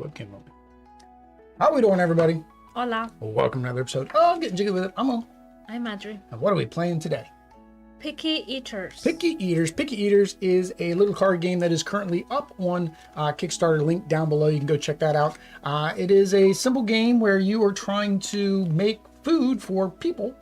board game moment. How we doing, everybody? Hola. Welcome to another episode. Oh, I'm getting jiggy with it. I'm Audrey. What are we playing today? Picky Eaters. Picky Eaters. Picky Eaters is a little card game that is currently up on Kickstarter. Link down below. You can go check that out. It is a simple game where you are trying to make food for people.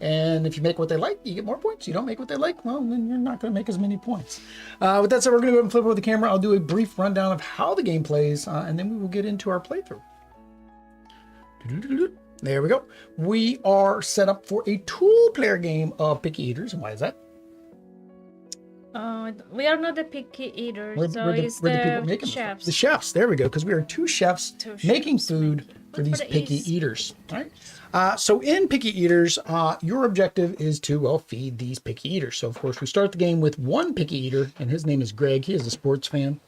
And if you make what they like, you get more points. You don't make what they like, well, then you're not going to make as many points. With that said, we're going to go ahead and flip over the camera. I'll do a brief rundown of how the game plays, and then we will get into our playthrough. There we go. We are set up for a two-player game of Picky Eaters. And why is that? We are not the picky eaters, we're the people making chefs. The chefs. There we go, because we are two chefs making food for these picky eaters. All right. So in Picky Eaters, your objective is to, well, feed these picky eaters. So, of course, we start the game with one picky eater, and his name is Greg. He is a sports fan.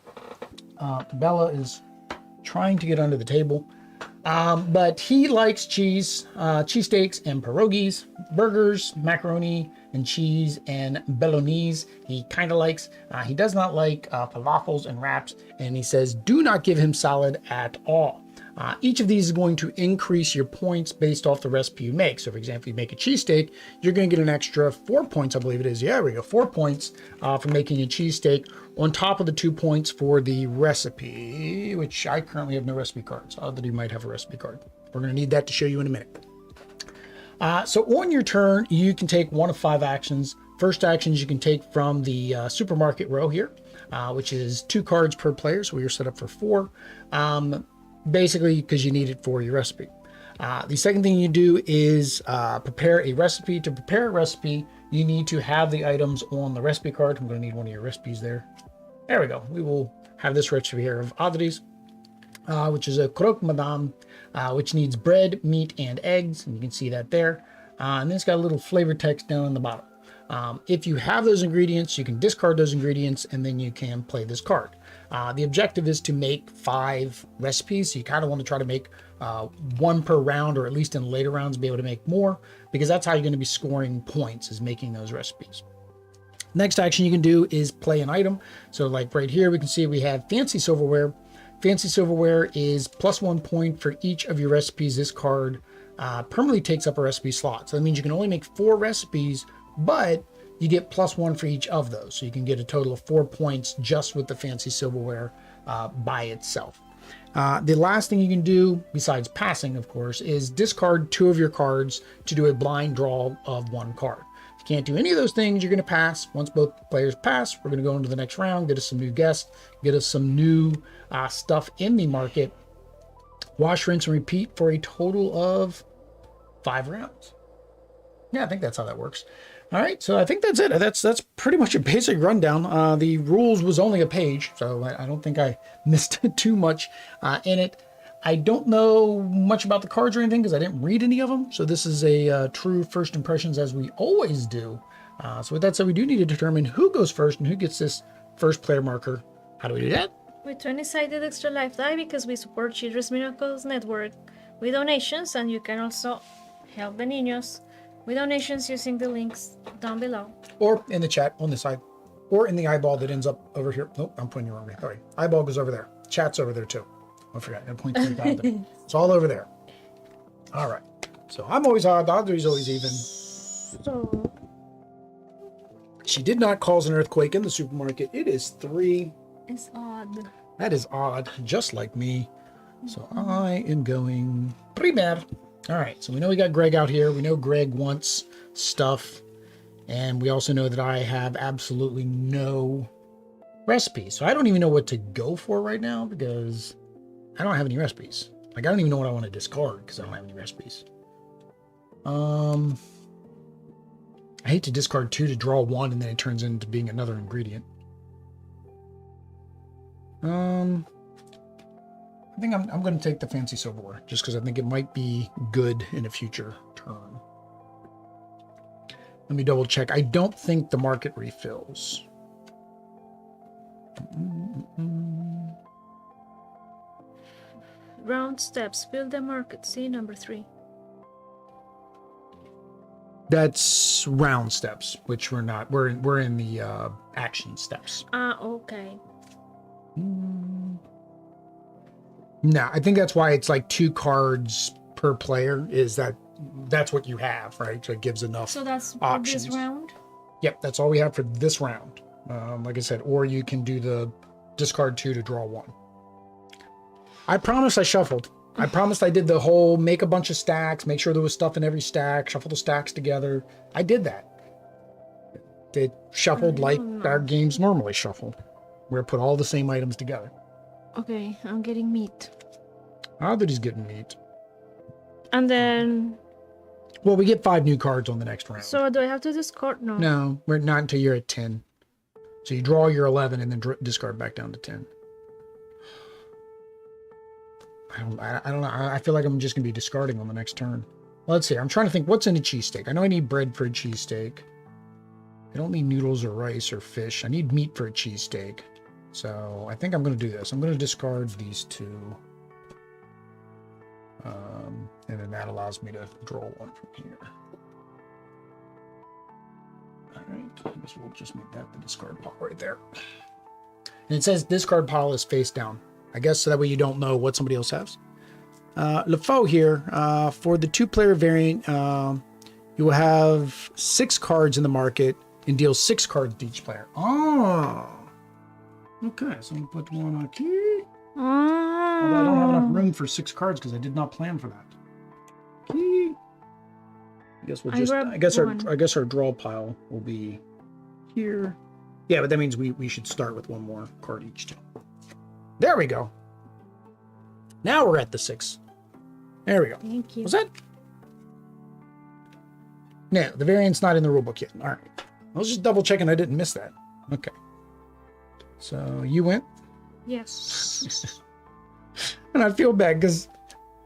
Bella is trying to get under the table. But he likes cheesesteaks and pierogies, burgers, macaroni and cheese, and bolognese. He kind of likes, he does not like falafels and wraps, and he says, do not give him salad at all. Each of these is going to increase your points based off the recipe you make. So, for example, you make a cheesesteak, you're going to get an extra 4 points, I believe it is. Yeah, there we go, 4 points for making a cheesesteak on top of the 2 points for the recipe, which I currently have no recipe cards. Other you might have a recipe card. We're going to need that to show you in a minute. So on your turn, you can take one of 5 actions. First actions you can take from the supermarket row here, which is 2 cards per player. So we are set up for 4. Basically because you need it for your recipe. The second thing you do is prepare a recipe. To prepare a recipe, you need to have the items on the recipe card. I'm going to need one of your recipes there. There we go. We will have this recipe here of Audrey's, which is a croque madame, which needs bread, meat, and eggs. And you can see that there. And then it's got a little flavor text down on the bottom. If you have those ingredients, you can discard those ingredients, and then you can play this card. The objective is to make 5 recipes. So you kind of want to try to make 1 per round, or at least in later rounds, be able to make more, because that's how you're going to be scoring points, is making those recipes. Next action you can do is play an item. So like right here, we can see we have fancy silverware. Fancy silverware is +1 point for each of your recipes. This card permanently takes up a recipe slot. So that means you can only make 4 recipes, but you get +1 for each of those. So you can get a total of 4 points just with the fancy silverware by itself. The last thing you can do, besides passing, of course, is discard 2 of your cards to do a blind draw of 1 card. If you can't do any of those things, you're going to pass. Once both players pass, we're going to go into the next round, get us some new guests, get us some new stuff in the market. Wash, rinse, and repeat for a total of 5 rounds. Yeah, I think that's how that works. All right, so I think that's it. That's pretty much a basic rundown. The rules was only a page, so I don't think I missed too much in it. I don't know much about the cards or anything because I didn't read any of them. So this is a true first impressions, as we always do. So with that said, we do need to determine who goes first and who gets this first player marker. How do we do that? With 20-sided extra life die, because we support Children's Miracles Network with donations, and you can also help the niños with donations using the links down below. Or in the chat on this side. Or in the eyeball that ends up over here. Nope, I'm pointing you wrong way. All right, eyeball goes over there. Chat's over there too. I forgot, I point to the top there. It's all over there. All right, so I'm always odd, Audrey's always even. So she did not cause an earthquake in the supermarket. It is 3. It's odd. That is odd, just like me. So I am going primer. All right, so we know we got Greg out here. We know Greg wants stuff. And we also know that I have absolutely no recipes. So I don't even know what to go for right now because I don't have any recipes. Like, I don't even know what I want to discard because I don't have any recipes. I hate to discard 2 to draw 1 and then it turns into being another ingredient. I think I'm going to take the fancy silverware just because I think it might be good in a future turn. Let me double check. I don't think the market refills. Round steps. Build the market. See number 3. That's round steps, which we're not. We're in the action steps. Okay. No, I think that's why it's like 2 cards per player. That's what you have, right? So it gives enough. So that's for options. this round. Yep, that's all we have for this round. Like I said, or you can do the discard 2 to draw 1. I promised I shuffled. I promised I did the whole make a bunch of stacks, make sure there was stuff in every stack, shuffle the stacks together. I did that. It shuffled like our games normally shuffle. Where put all the same items together. Okay, I'm getting meat. Ah, that he's getting meat. And then... Well, we get 5 new cards on the next round. So do I have to discard? No. No, we're not until you're at 10. So you draw your 11 and then discard back down to 10. I don't know. I feel like I'm just going to be discarding on the next turn. Let's see. I'm trying to think what's in a cheesesteak. I know I need bread for a cheesesteak. I don't need noodles or rice or fish. I need meat for a cheesesteak. So I think I'm going to do this. I'm going to discard these 2. And then that allows me to draw 1 from here. All right. I guess we'll just make that the discard pile right there. And it says discard pile is face down. I guess so that way you don't know what somebody else has. LeFaux here, for the 2-player variant, you will have 6 cards in the market and deal 6 cards to each player. Oh, okay. So I'm gonna put 1 on key. Although I don't have enough room for 6 cards because I did not plan for that. Key. I guess we'll just. I guess our draw pile will be here. Yeah, but that means we should start with 1 more card each too. There we go. Now we're at the 6. There we go. Thank you. Was that? No, the variant's not in the rulebook yet. All right. I was just double checking I didn't miss that. Okay. So you went? Yes. And I feel bad because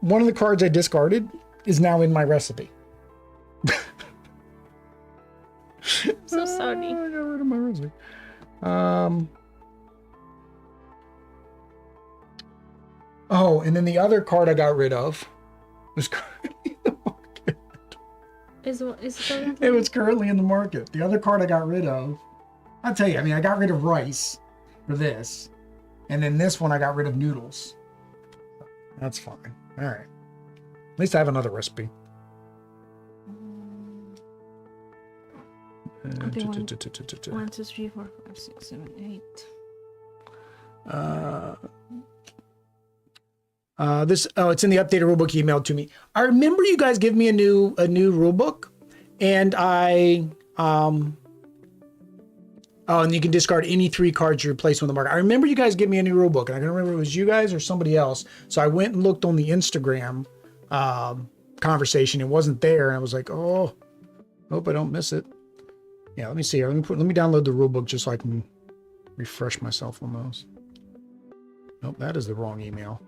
one of the cards I discarded is now in my recipe. So sorry. I got rid of my recipe. Oh, and then the other card I got rid of was currently in the market. It was currently in the market. The other card I got rid of, I'll tell you, I mean, I got rid of rice for this. And then this one I got rid of noodles. That's fine. All right. At least I have another recipe. Okay, 1, 2, 3, 4, 5, 6, 7, 8. It's in the updated rulebook you emailed to me. I remember you guys give me a new rulebook, and and you can discard any 3 cards you replace on the market. I remember you guys give me a new rulebook, and I don't remember if it was you guys or somebody else. So I went and looked on the Instagram conversation. It wasn't there, and I was like, oh, hope I don't miss it. Yeah, let me see here. Let me download the rulebook just so I can refresh myself on those. Nope, that is the wrong email.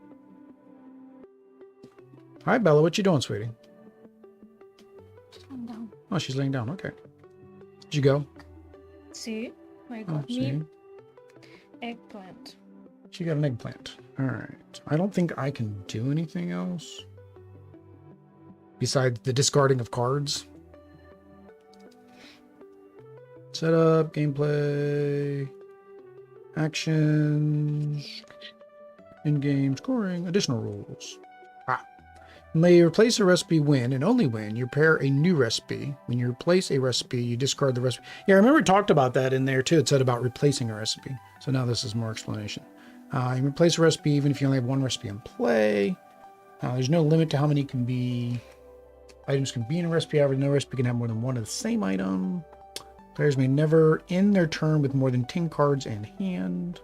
Hi, Bella. What you doing, sweetie? I'm down. Oh, she's laying down. Okay. Did you go? See? I got see. Eggplant. She got an eggplant. All right. I don't think I can do anything else besides the discarding of cards. Setup, gameplay, actions, in-game scoring, additional rules. May you replace a recipe when, and only when, you prepare a new recipe. When you replace a recipe, you discard the recipe. Yeah, I remember it talked about that in there too. It said about replacing a recipe. So now this is more explanation. You replace a recipe even if you only have 1 recipe in play. There's no limit to how many items can be in a recipe. However, no recipe can have more than 1 of the same item. Players may never end their turn with more than 10 cards in hand.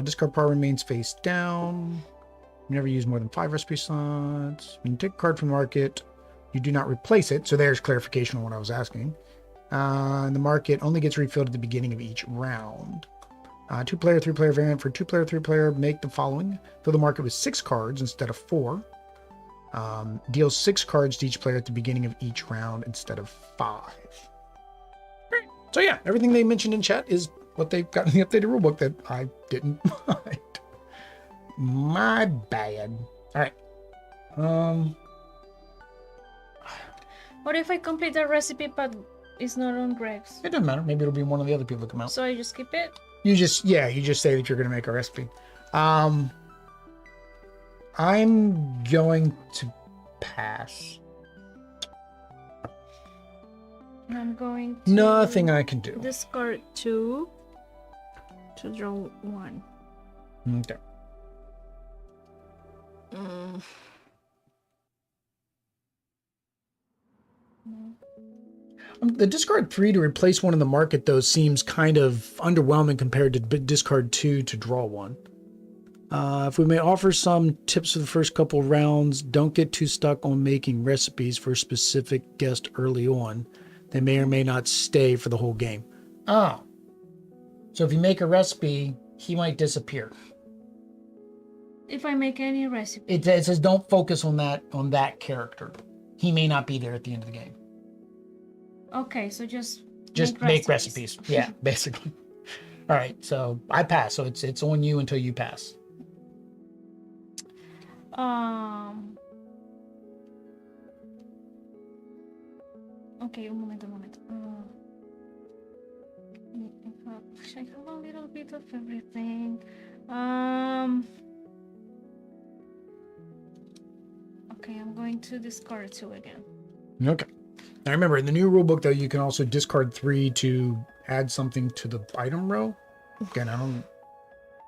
Discard pile remains face down. You never use more than 5 recipe slots. When you take a card from the market, you do not replace it. So there's clarification on what I was asking. And the market only gets refilled at the beginning of each round. 2-player, 3-player variant. For 2-player, 3-player, make the following. Fill the market with 6 cards instead of 4. Deal 6 cards to each player at the beginning of each round instead of 5. So yeah, everything they mentioned in chat is what they've got in the updated rulebook that I didn't mind. My bad. All right. What if I complete the recipe but it's not on Greg's? It doesn't matter. Maybe it'll be one of the other people that come out. So I just skip it? You just say that you're going to make a recipe. I'm going to pass. I'm going to Nothing I can do. discard 2 to draw 1. Okay. The discard 3 to replace 1 in the market, though, seems kind of underwhelming compared to discard 2 to draw 1. If we may offer some tips for the first couple rounds, don't get too stuck on making recipes for a specific guest early on. They may or may not stay for the whole game. Oh. So if you make a recipe, he might disappear. If I make any recipe. It says don't focus on that character. He may not be there at the end of the game. Okay, so just make recipes. Yeah, basically. All right, so I pass. So it's on you until you pass. Okay, un momento. I have a little bit of everything. Okay, I'm going to discard 2 again. Okay. Now remember, in the new rulebook, though, you can also discard 3 to add something to the item row. Again,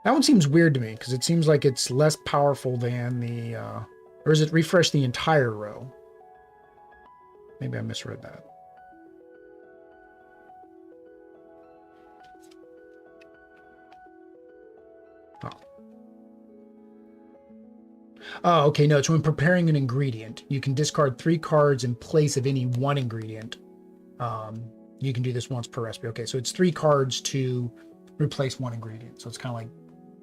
that one seems weird to me because it seems like it's less powerful than the, or is it refresh the entire row? Maybe I misread that. Oh, okay. No, it's when preparing an ingredient. You can discard 3 cards in place of any one ingredient. You can do this once per recipe. Okay, so it's 3 cards to replace 1 ingredient. So it's kind of like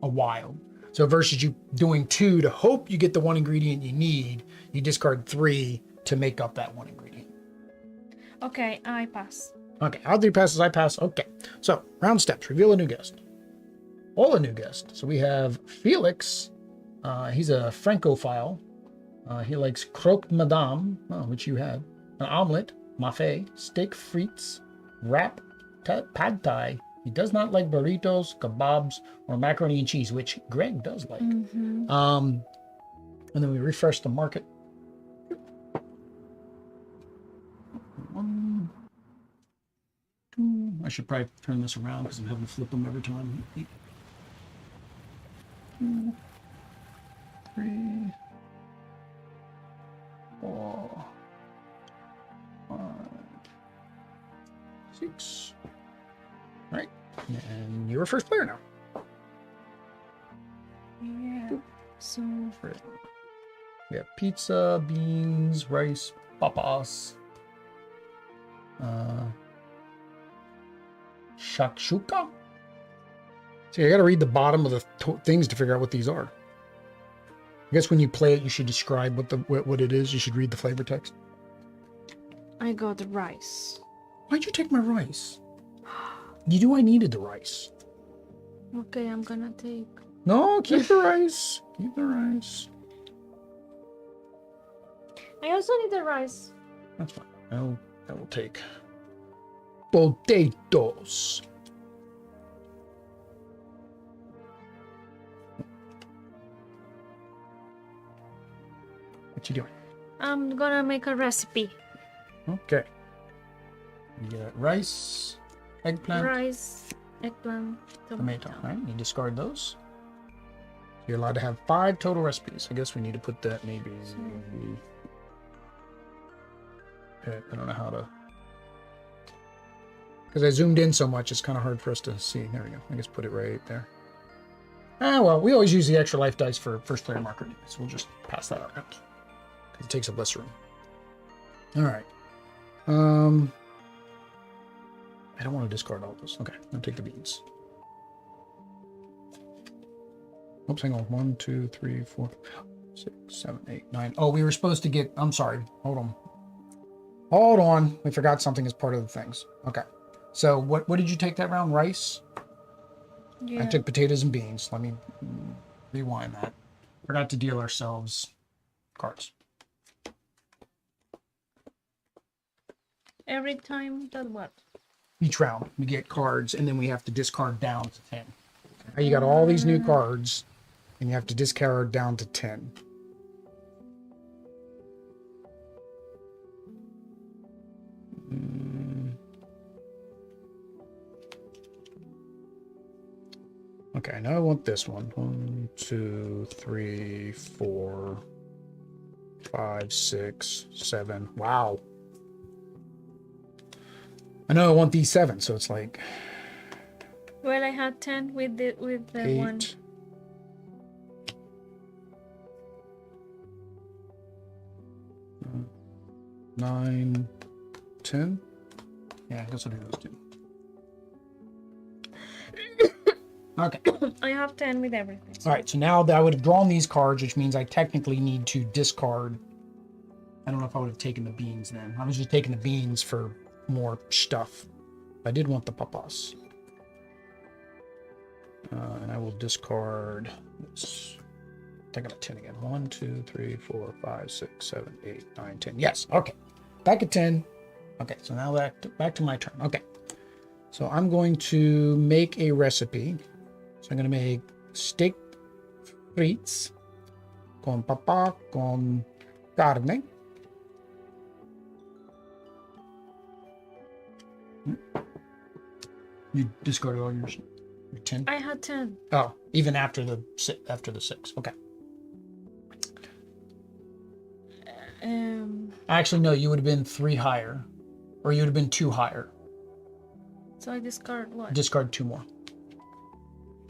a wild. So versus you doing 2 to hope you get the 1 ingredient you need, you discard 3 to make up that 1 ingredient. Okay, I pass. Okay, all 3 passes, I pass. Okay, so round steps. Reveal a new guest. All a new guest. So we have Felix. He's a Francophile. He likes croque madame, which you have, an omelet, mafé, steak frites, wrap, pad thai. He does not like burritos, kebabs, or macaroni and cheese, which Greg does like. And then we refresh the market. 1, 2. I should probably turn this around because I'm having to flip them every time. 2, 3, 4, 5, 6. All right, and you're first player now. Yeah. So We have pizza, beans, rice, papas, shakshuka. See, I got to read the bottom of the things to figure out what these are. I guess when you play it, you should describe what it is. You should read the flavor text. I got the rice. Why'd you take my rice? You knew I needed the rice. Okay, I'm gonna take. No, keep the rice. Keep the rice. I also need the rice. That's fine. I will take potatoes. What you doing? I'm gonna make a recipe. Okay. You got rice, eggplant, Rice, eggplant, tomato. All right, you discard those. You're allowed to have 5 total recipes. I guess we need to put that maybe. I don't know how to. Because I zoomed in so much, it's kind of hard for us to see. There we go. I guess put it right there. Ah, well, we always use the extra life dice for first player marker, so we'll just pass that out. Because it takes up less room. All right. I don't want to discard all those. Okay, I'll take the beans. Oops, hang on. 1, 2, 3, 4, 6, 7, 8, 9. Oh, we were supposed to get. I'm sorry. Hold on. Hold on. We forgot something as part of the things. Okay. So what did you take that round? Rice? Yeah. I took potatoes and beans. Let me rewind that. Forgot to deal ourselves cards. Every time that what? Each round we get cards and then we have to discard down to 10. Now you got all these new cards and you have to discard down to 10. Okay, now I want this one. 1, 2, 3, 4, 5, 6, 7. Wow. I know I want these 7, so it's like Well, I had 10 with the 8, one. 9, 10. Yeah, I guess I'll do those 2. Okay. I have 10 with everything. All right, so now that I would have drawn these cards, which means I technically need to discard. I don't know if I would have taken the beans then. I was just taking the beans for more stuff. I did want the papas. And I will discard this. I think I'm at 10 again. 1, 2, 3, 4, 5, 6, 7, 8, 9, 10. Yes, okay. Back at 10. Okay, so now back to my turn. Okay. So I'm going to make a recipe. So I'm going to make steak frites con papa con carne. You discarded all your 10? I had 10. Oh, even after the 6. Okay. Actually, no, you would have been 3 higher. Or you would have been 2 higher. So I discard what? Discard 2 more.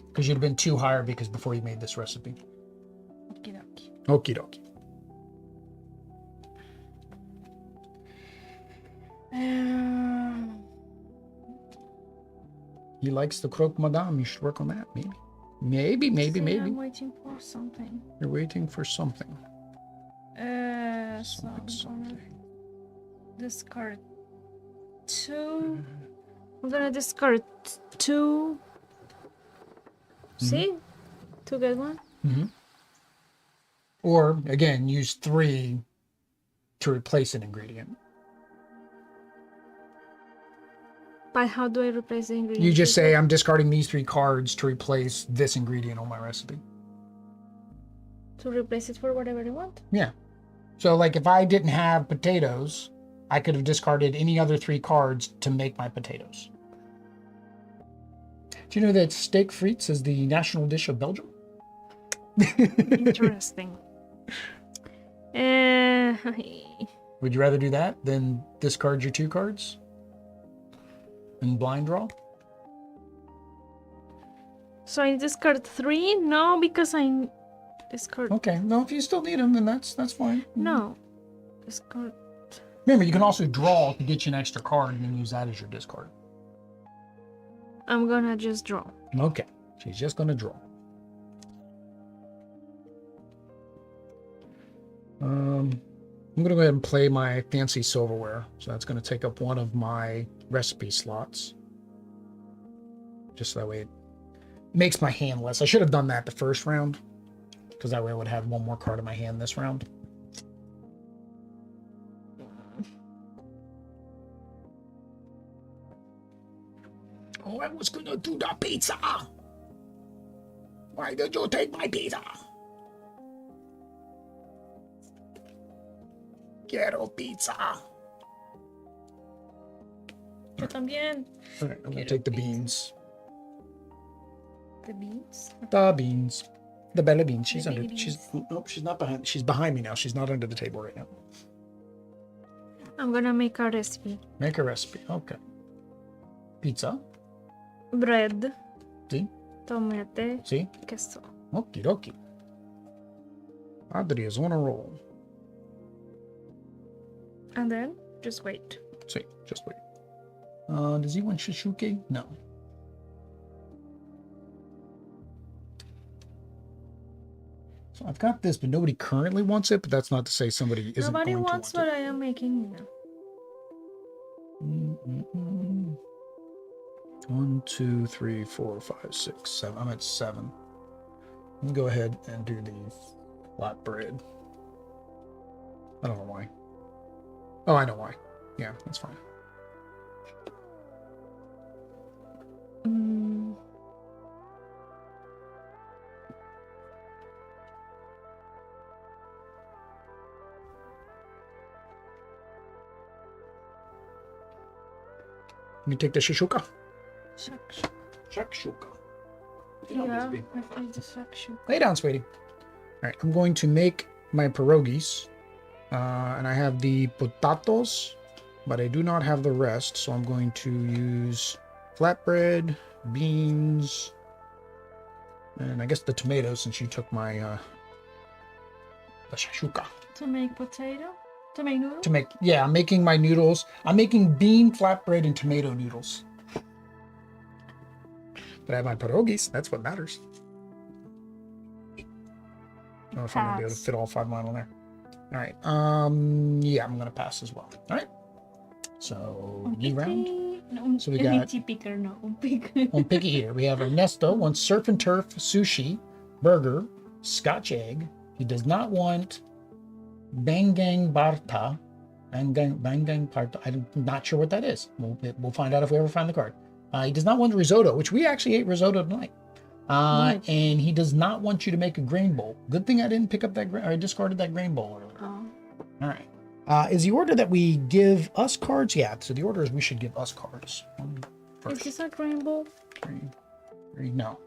Because you'd have been 2 higher because before you made this recipe. Okie-dokie. Okie dokie. He likes the croque madame. You should work on that, maybe. Maybe. I'm waiting for something. You're waiting for something. So I'm gonna discard 2. I'm gonna discard 2. See? 2 get 1. Mm-hmm. Or, again, use 3 to replace an ingredient. But how do I replace the ingredient? You just say, I'm discarding these 3 cards to replace this ingredient on my recipe. To replace it for whatever you want? Yeah. So, like, if I didn't have potatoes, I could have discarded any other 3 cards to make my potatoes. Do you know that steak frites is the national dish of Belgium? Interesting. Would you rather do that than discard your 2 cards? And blind draw? So I discard 3? No, because I discard. Okay. No, if you still need them, then that's fine. No. Discard. Remember, you can also draw to get you an extra card and then use that as your discard. I'm gonna just draw. Okay. She's just going to draw. I'm going to go ahead and play my fancy silverware. So that's going to take up one of my recipe slots. Just so that way it makes my hand less. I should have done that the first round, because that way I would have one more card in my hand this round. Oh, I was going to do the pizza. Why did you take my pizza? Quiero pizza. Yo también. All right, I'm going to take the beans. The beans? The beans. The Bella beans. She's The under. beans. She's not behind. She's behind me now. She's not under the table right now. I'm gonna make a recipe. Make a recipe. Okay. Pizza. Bread, See? tomate, See? queso. Okie dokie. Adri is on a roll. And then just wait. See, just wait. Does he want shishuke? No. So I've got this, but nobody currently wants it, but that's not to say somebody isn't Nobody going wants to want what I am making now. it. 1, 2, 3, 4, 5, 6, 7. I'm at 7. Let me go ahead and do the flatbread. I don't know why. Oh, I know why. Yeah, that's fine. Let me take the shishuka. Shakshuka. Yeah, I distraction. Lay down, sweetie. All right, I'm going to make my pierogies. And I have the potatoes, but I do not have the rest. So I'm going to use flatbread, beans, and I guess the tomatoes since you took my the shashuka. To make potato? To make noodles? I'm making my noodles. I'm making bean flatbread and tomato noodles. But I have my pierogies. That's what matters. I don't know if I'm gonna be able to fit all 5 of mine on there. All right. Yeah, I'm gonna pass as well. All right. So new round. No, So we got picker, no, picker. on picky here. We have Ernesto wants surf and turf, sushi, burger, Scotch egg. He does not want bangang barta. Bangang parta. I'm not sure what that is. We'll find out if we ever find the card. He does not want risotto, which we actually ate risotto tonight. Nice. And he does not want you to make a grain bowl. Good thing I didn't pick up that I discarded that grain bowl earlier. Oh. All right. Is the order that we give us cards? Yeah, so the order is we should give us cards. Is this a rainbow? No.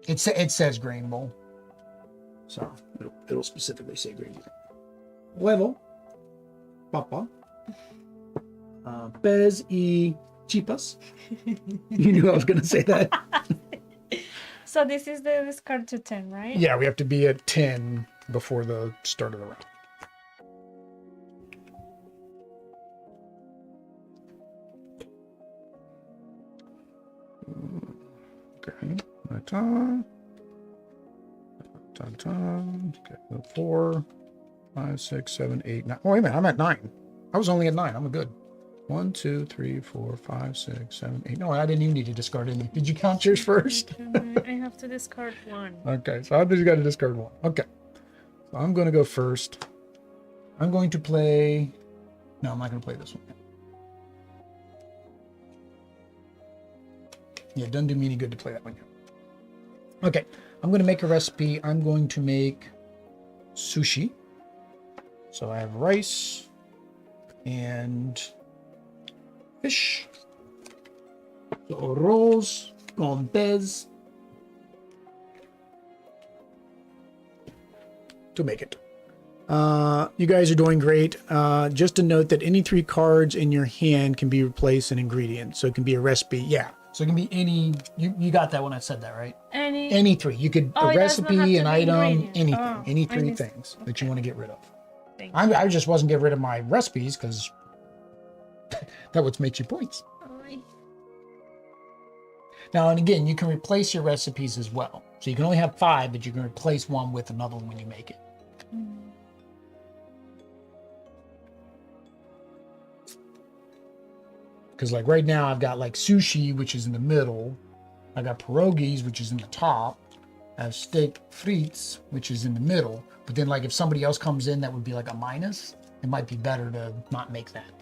It says grain bowl. So it'll specifically say grain bowl. Huevo. Papa. Pez y chipas. You knew I was going to say that. So this is the discard to 10, right? Yeah, we have to be at 10 before the start of the round. Okay. Okay. 4, 5, 6, 7, 8, 9. Oh, wait a minute. I'm at 9. I was only at 9. I'm good. 1, 2, 3, 4, 5, 6, 7, 8. No, I didn't even need to discard any. Did you count yours first? I have to discard 1. Okay, so I just got to discard 1. Okay. So I'm going to go first. I'm going to play... No, I'm not going to play this one. Yeah, it doesn't do me any good to play that one yet. Okay, I'm going to make a recipe. I'm going to make sushi. So I have rice and fish. So rolls con pez to make it. You guys are doing great. Just a note that any 3 cards in your hand can be replaced an ingredient. So it can be a recipe. Yeah. So it can be any. You got that when I said that, right? Any 3. You could a recipe, an item, anything. Any 3 things that you want to get rid of. I just wasn't getting rid of my recipes because that what makes you points. Now and again, you can replace your recipes as well. So you can only have 5, but you can replace one with another one when you make it. Because like right now I've got like sushi, which is in the middle. I got pierogies, which is in the top. I have steak frites, which is in the middle. But then like if somebody else comes in that would be like a minus, it might be better to not make that.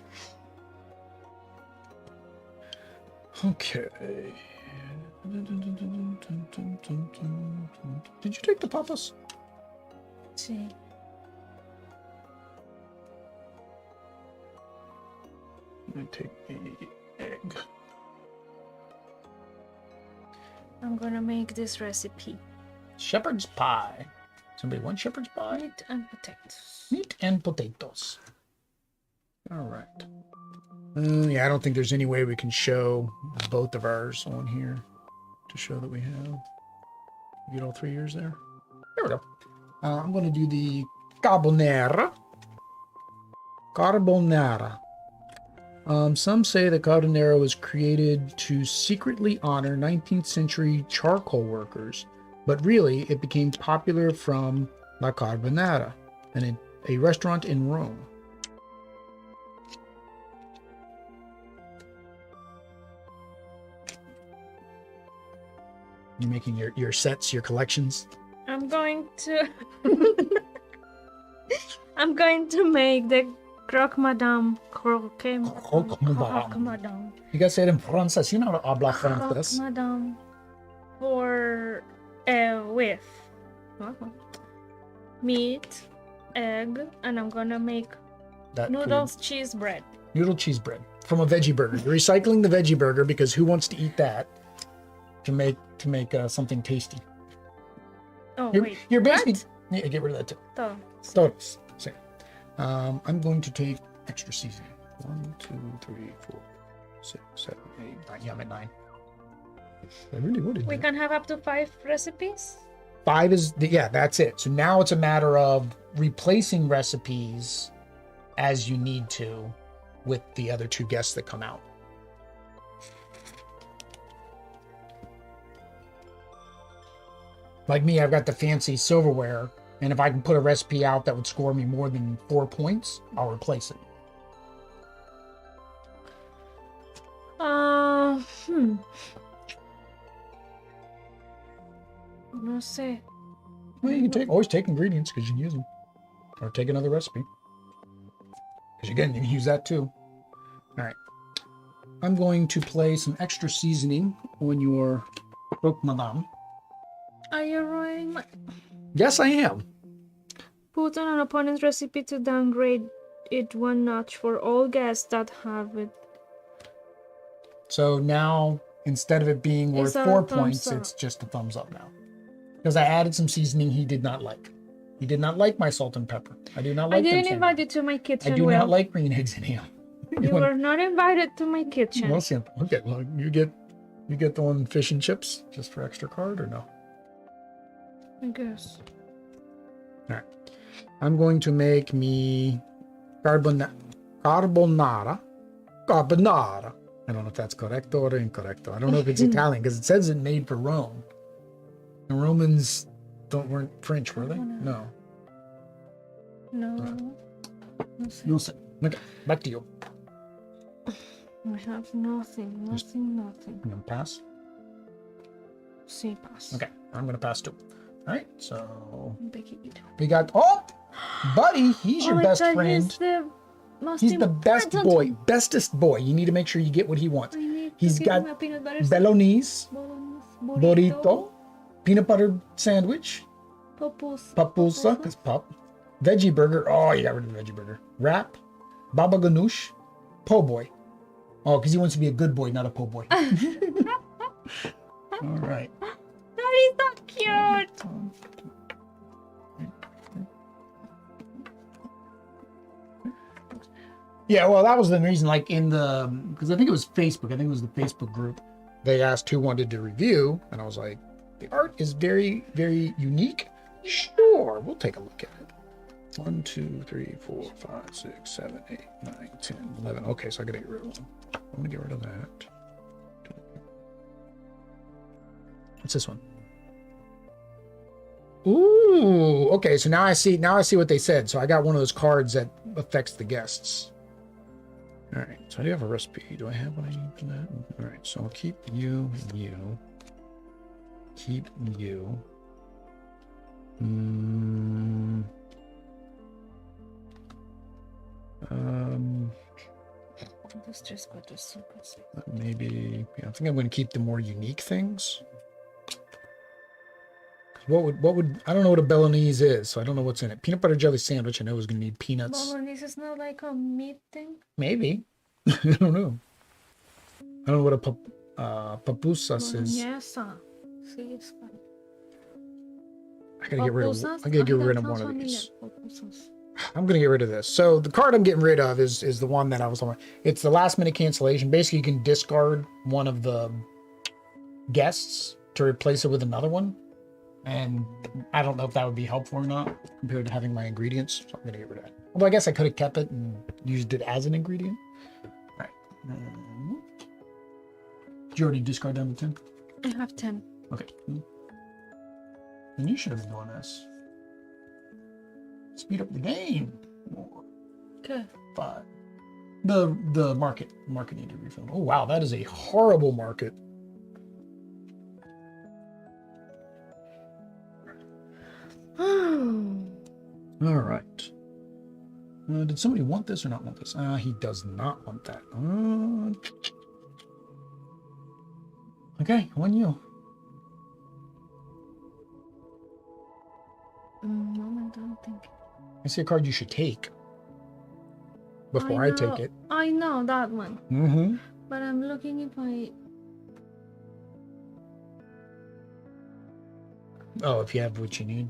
Okay. Did you take the papas? See. Let me take the egg. I'm gonna make this recipe. Shepherd's pie. Somebody want shepherd's pie? Meat and potatoes. Meat and potatoes. All right. Yeah, I don't think there's any way we can show both of ours on here to show that we have. Get all 3 years there. There we go. I'm going to do the carbonara. Carbonara. Some say that carbonara was created to secretly honor 19th century charcoal workers, but really it became popular from La Carbonara, a restaurant in Rome. You're making your sets, your collections? I'm going to make the croque madame. Croque madame. You gotta say it in francés. You know how to hablar francés. Croque madame for with meat, egg, and I'm gonna make That noodles, cheese, bread. Noodle cheese bread from a veggie burger. You're recycling the veggie burger because who wants to eat that? to make something tasty. Oh, wait. You're basically yeah, get rid of that too. Todos. Same. I'm going to take extra seasoning. 1, 2, 3, 4, 6, 7, 8, 9. Yeah, I'm at 9. I really wanted We that. can have up to 5 recipes. 5 is yeah, that's it. So now it's a matter of replacing recipes as you need to with the other 2 guests that come out. Like me, I've got the fancy silverware, and if I can put a recipe out that would score me more than 4 points, I'll replace it. No sé. Well, you can always take ingredients because you can use them, or take another recipe. Because again, you can use that too. All right, I'm going to play some extra seasoning on your croque madame. Are you ruining my... Yes, I am. Put on an opponent's recipe to downgrade it 1 notch for all guests that have it. So now, instead of it being worth It's a 4 thumbs points, up. it's just a thumbs up now. Because I added some seasoning he did not like. He did not like my salt and pepper. I do not like I didn't them invite you to my kitchen. I do not like green eggs and ham. You were not invited to my kitchen. Well, simple. Okay, well, you get the one fish and chips just for extra card or no? I guess. All right. I'm going to make me carbonara. Carbonara. I don't know if that's correcto or incorrecto. I don't know if it's Italian because it says it made for Rome. The Romans weren't French, were they? No. No. No, sir. Okay, back to you. I have nothing. I'm gonna pass. Sí, pass. Okay, I'm gonna pass too. All right, so Becky, eat. we got buddy, he's your best friend. He's the best boy, bestest boy. You need to make sure you get what he wants. He's got bolognese, burrito, peanut butter sandwich, papusa, because pup, veggie burger. Oh, you got rid of the veggie burger. Wrap, baba ganoush, po' boy. Oh, because he wants to be a good boy, not a po' boy. All right. That is so cute. Yeah, well, that was the reason, like because I think it was Facebook. I think it was the Facebook group. They asked who wanted to review, and I was like, the art is very, very unique. Sure, we'll take a look at it. 1, 2, 3, 4, 5, 6, 7, 8, 9, 10, 11. Okay, so I gotta get rid of one. I'm gonna get rid of that. What's this one? Ooh, okay. So now I see what they said. So I got one of those cards that affects the guests. All right. So I do have a recipe. Do I have what I need for that? All right. So I'll keep you. Keep you. Maybe. Yeah, I think I'm going to keep the more unique things. What would I don't know what a bolognese is, so I don't know what's in it. Peanut butter jelly sandwich, I know is going to need peanuts. Bolognese is not like a meat thing? Maybe. I don't know. I don't know what a papusas is. Yes. Sí, es I gotta get rid of one of these. I'm gonna get rid of this. So the card I'm getting rid of is the one that I was on. It's the last minute cancellation. Basically, you can discard one of the guests to replace it with another one. And I don't know if that would be helpful or not compared to having my ingredients. So I'm going to get rid of that. Although I guess I could have kept it and used it as an ingredient. All right. Did you already discard down to 10? I have 10. Okay. Then you should have been doing this. Speed up the game. More. Okay. 5. The market need to refill. Oh, wow. That is a horrible market. All right. Did somebody want this or not want this? He does not want that. Okay, on you. Moment, I don't think. I see a card you should take before I take it. I know that one. Mm-hmm. But I'm looking if I... Oh, if you have what you need.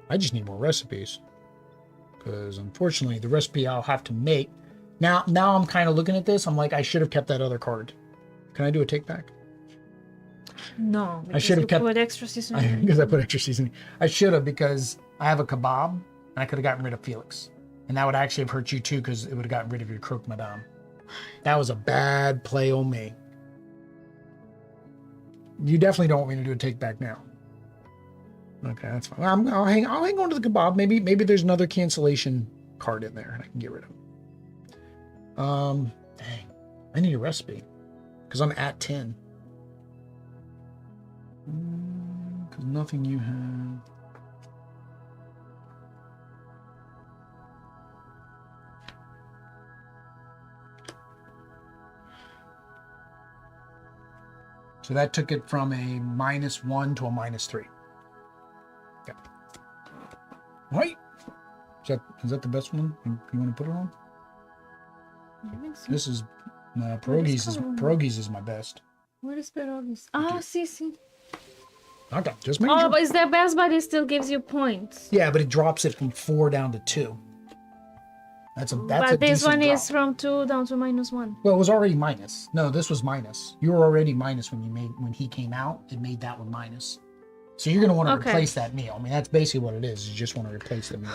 I just need more recipes. Because unfortunately, the recipe I'll have to make. Now I'm kind of looking at this. I'm like, I should have kept that other card. Can I do a take back? No, I should have kept put extra seasoning. because I put extra seasoning. I should have because I have a kebab and I could have gotten rid of Felix. And that would actually have hurt you too because it would have gotten rid of your croque madame. That was a bad play on me. You definitely don't want me to do a take back now. Okay, that's fine. I'll hang on to the kebab. Maybe there's another cancellation card in there and I can get rid of it. Dang. I need a recipe because I'm at 10. Because nothing you have. So that took it from a -1 to a -3. Okay. Right. Is that the best one? You want to put it on? I think so. This is pierogies is my best. What is pierogies? Ah, see. Okay, just make Oh, sure. but it's the best, but it still gives you points. Yeah, but it drops it from 4 down to 2. That's a But this decent one drop. is from 2 down to -1. Well, it was already minus. No, this was minus. You were already minus when he came out. It made that one minus. So you're gonna want to replace that meal. I mean, that's basically what it is. You just want to replace the meal.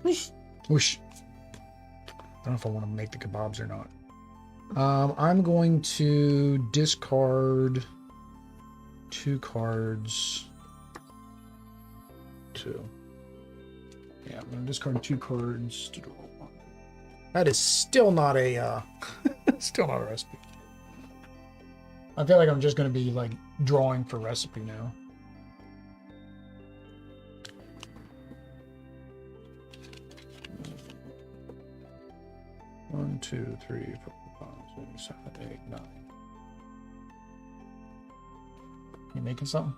Whoosh. Whoosh. I don't know if I want to make the kebabs or not. I'm going to discard 2 cards. 2. Yeah, I'm going to discard 2 cards to draw 1. That is still not a still not a recipe. I feel like I'm just going to be like drawing for recipe now. One, 2, 3, 4, 5, 6, 7, 8, 9. You making something?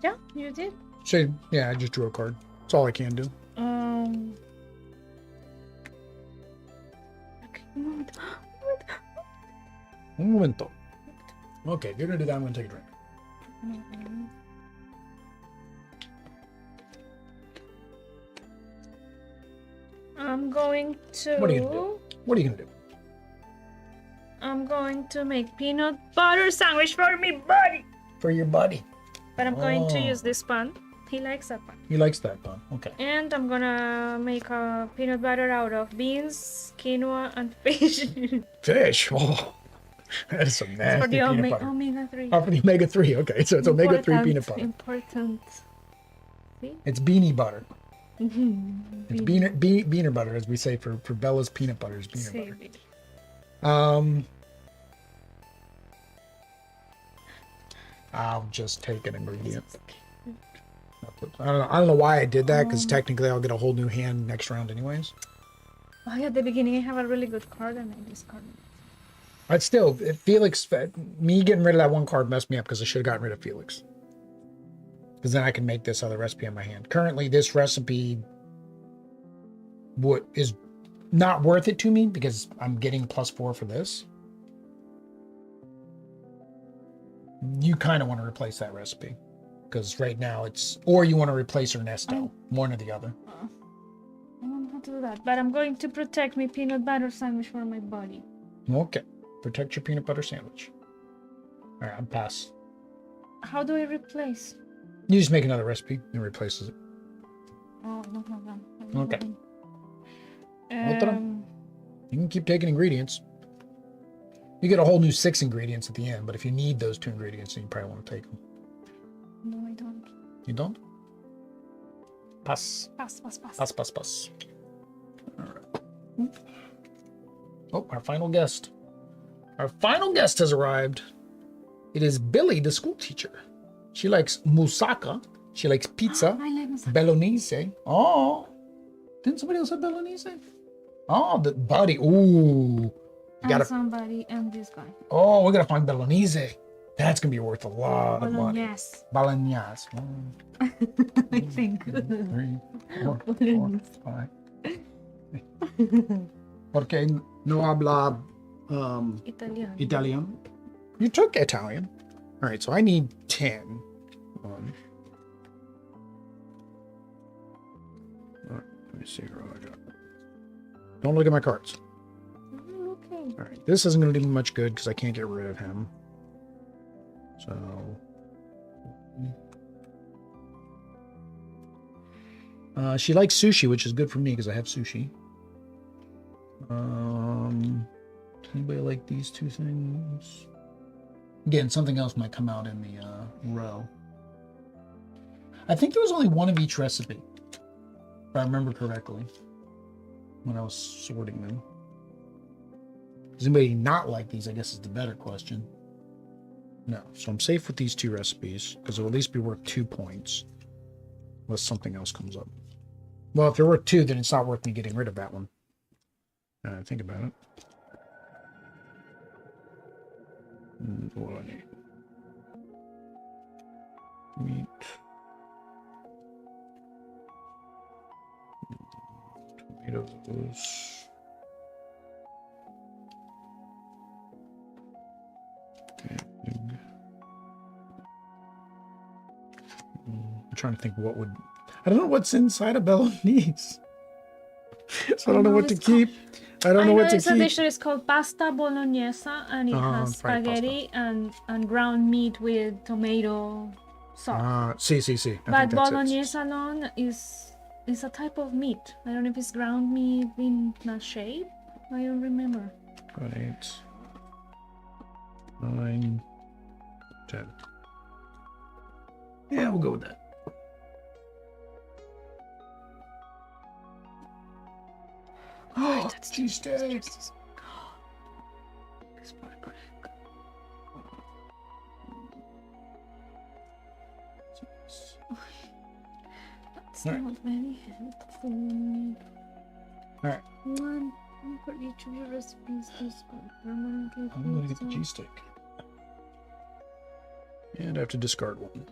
Yeah, you did. So, yeah, I just drew a card. That's all I can do. Okay. Un momento. Okay, if you're gonna do that, I'm gonna take a drink. I'm going to. What are you gonna do? What are you gonna do? I'm going to make peanut butter sandwich for me buddy. For your buddy. But I'm going to use this pan. He likes that pan. He likes that bun. Okay. And I'm gonna make a peanut butter out of beans, quinoa, and fish. Fish. Oh, that is some nasty For the peanut butter. omega-3. Oh, for the omega-3. Okay, so it's omega-3 peanut butter. Important. See? It's beanie butter. It's beaner butter, as we say for Bella's peanut butter is beaner butter. I'll just take an ingredient. I don't know why I did that, because technically I'll get a whole new hand next round anyways. Oh, yeah, at the beginning I have a really good card and I discarded it. But still, Felix, me getting rid of that one card messed me up because I should have gotten rid of Felix. Because then I can make this other recipe on my hand. Currently, this recipe is not worth it to me because I'm getting +4 for this. You kind of want to replace that recipe. Because right now it's... Or you want to replace Ernesto. One or the other. I don't know how to do that. But I'm going to protect my peanut butter sandwich for my body. Okay. Protect your peanut butter sandwich. All right, I'm pass. How do I replace? You just make another recipe and replaces it. Oh, no problem. Okay. You can keep taking ingredients. You get a whole new 6 ingredients at the end, but if you need those 2 ingredients, then you probably want to take them. No, I don't. You don't? Pass. Pass. Pass. All right. Oh, our final guest. Our final guest has arrived. It is Billy, the school teacher. She likes moussaka. She likes pizza. I like moussaka. Bolognese. Oh. Didn't somebody else have bolognese? Oh, the buddy. Ooh. Somebody and this guy. Oh, we gotta find bolognese. That's gonna be worth a lot of money. Yes. Bolognese. I think. 3, 4, 5. Porque no habla Italiano. Italian. You took Italian. All right, so I need 10. 1, Let me see. Don't look at my cards. Okay. All right. This isn't going to do me much good because I can't get rid of him. So. She likes sushi, which is good for me because I have sushi. Does anybody like these two things? Again, something else might come out in the row. I think there was only one of each recipe, if I remember correctly, when I was sorting them. Does anybody not like these, I guess is the better question. No, so I'm safe with these two recipes, because it'll at least be worth 2 points, unless something else comes up. Well, if they're worth 2, then it's not worth me getting rid of that one. Think about it. What do I need? Meat. Tomatoes. Okay. I'm trying to think what would... I don't know what's inside a bolognese. So I don't know what to keep. I don't know what to There's a keep. dish that is called pasta bolognese, and it has spaghetti and ground meat with tomato sauce. See. But bolognese alone is a type of meat. I don't know if it's ground meat in a shape. I don't remember. 8, 9, 10. Yeah, we'll go with that. Oh, that's cheesesteak. That's not very helpful. Alright. One for each of your recipes is permanently. I'm going to get the cheesesteak. And I have to discard one.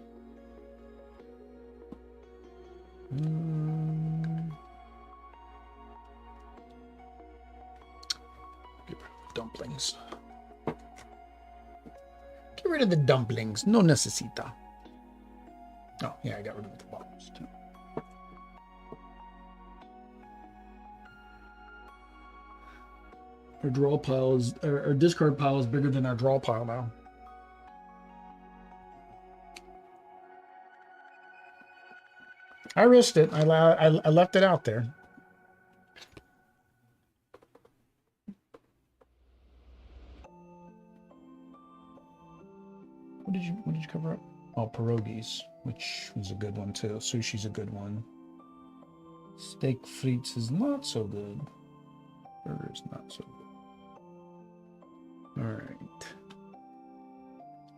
Get rid of the dumplings. Get rid of the dumplings. No necesita. Oh, yeah, I got rid of the bottles too. Our draw pile is, our discard pile is bigger than our draw pile now. I risked it. I left it out there. What did you cover up? Oh, pierogies, which was a good one too. Sushi's a good one. Steak frites is not so good. Burger is not so good. All right.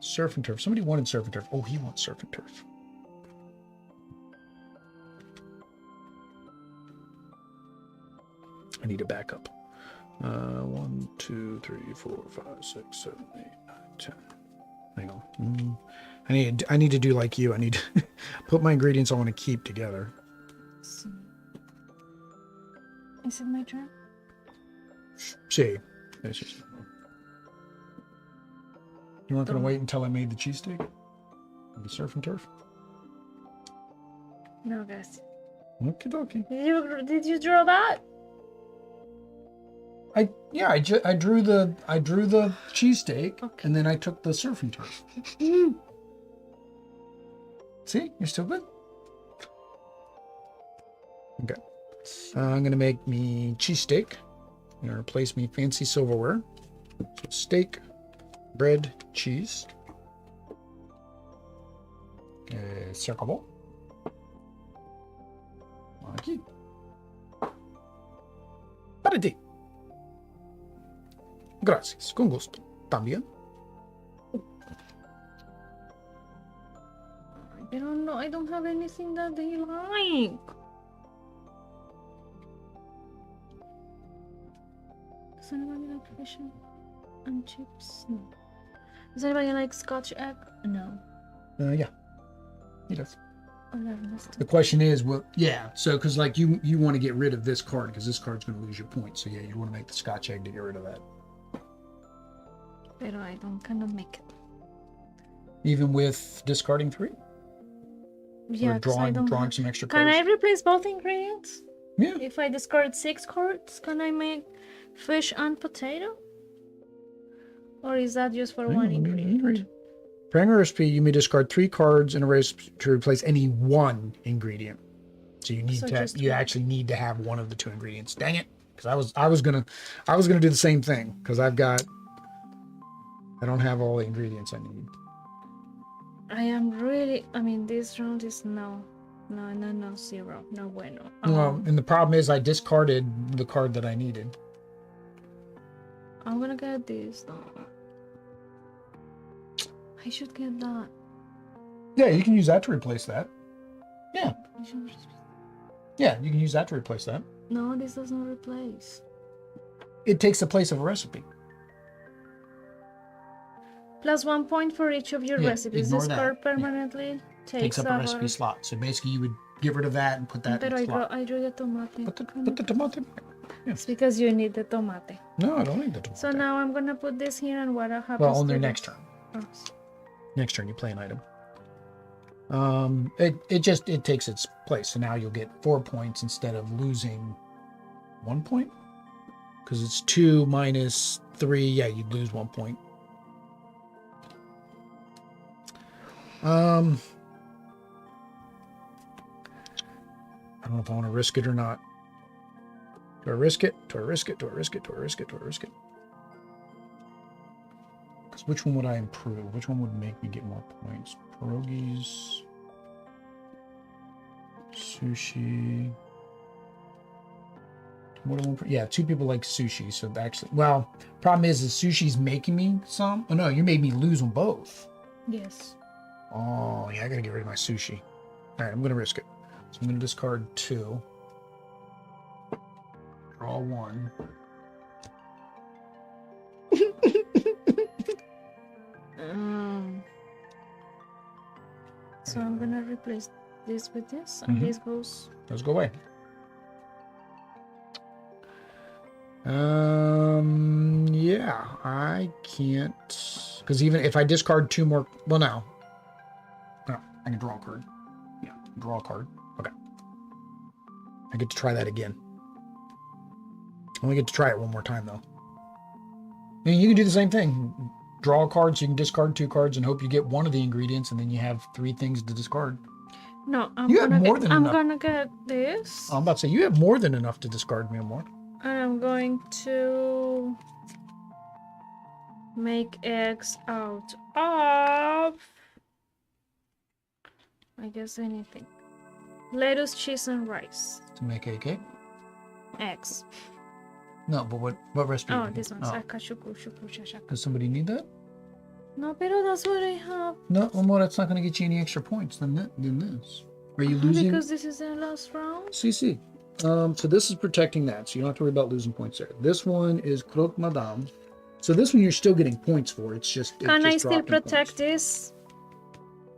Surf and turf. Somebody wanted surf and turf. Oh, he wants surf and turf. I need a backup. 1, 2, 3, 4, 5, 6, 7, 8, 9, 10. Hang on. I need to do like you. I need to put my ingredients I want to keep together. Is it my turn? See. You weren't going to wait until I made the cheesesteak? The surf and turf? No, guys. Okie dokie. Did you draw that? I drew the cheesesteak, okay. And then I took the surf and turf. See, you're still good. Okay, I'm gonna make me cheesesteak. I'm gonna replace me fancy silverware. So steak, bread, cheese. Cercavo. Aqui. Para ti. Gracias, con gusto. También. I don't know. I don't have anything that they like. Does anybody like fish and chips? No. Does anybody like Scotch egg? No. Yeah. He does. 11. The question is, well, yeah. So, because like you want to get rid of this card because this card's going to lose your points. So yeah, you want to make the Scotch egg to get rid of that. Pero I don't kind of make it. Even with discarding 3? Yeah, or drawing some extra cards? Can I replace both ingredients? Yeah. If I discard 6 cards, can I make fish and potato? Or is that just for one ingredient? Preparing a recipe, you may discard 3 cards in a recipe to replace any one ingredient. So you need you actually need to have one of the 2 ingredients. Dang it. Because I was gonna do the same thing, because I don't have all the ingredients I need. I mean, this round is no, 0, no bueno. Well, and the problem is I discarded the card that I needed. I'm gonna get this though. I should get that. Yeah, you can use that to replace that. Yeah. Yeah, you can use that to replace that. No, this does not replace. It takes the place of a recipe. Plus 1 point for each of your recipes. Ignore This that. card permanently takes up a recipe slot. So basically you would get rid of that and put that in the slot. I drew the tomate. Put the tomato back. Yeah. It's because you need the tomate. No, I don't need the tomato. So now I'm gonna put this here, and what happens? Well, on their next turn. Oh. Next turn you play an item. It takes its place. So now you'll get 4 points instead of losing 1 point. Because it's 2 minus 3. Yeah, you'd lose 1 point. I don't know if I want to risk it or not. Do I risk it? Do I risk it? Do I risk it? Do I risk it? Do I risk it? Because which one would I improve? Which one would make me get more points? Pierogies. Sushi. More than one. Yeah, 2 people like sushi. So actually, well, problem is sushi's making me some. Oh no, you made me lose on both. Yes. Oh yeah, I gotta get rid of my sushi. All right, I'm gonna risk it. So I'm gonna discard 2. Draw 1. So I'm gonna replace this with this, and this goes. Let's go away. Yeah, I can't, because even if I discard 2 more, well, no, I can draw a card. Yeah, draw a card. Okay, I get to try that again. I only get to try it 1 more time though. I mean, you can do the same thing. Draw a card, so you can discard 2 cards and hope you get one of the ingredients, and then you have 3 things to discard. No, I'm gonna get this. I'm about to say you have more than enough to discard me more. And I'm going to make eggs out of, I guess, anything. Lettuce, cheese, and rice. To make a cake? Eggs. No, but what recipe? Oh, this one. Oh. Does somebody need that? No, pero that's what I have. No, well, that's not going to get you any extra points than this. Are you losing? Because this is the last round. CC. So this is protecting that, so you don't have to worry about losing points there. This one is Croque Madame. So this one you're still getting points for. It's just Can I still protect this?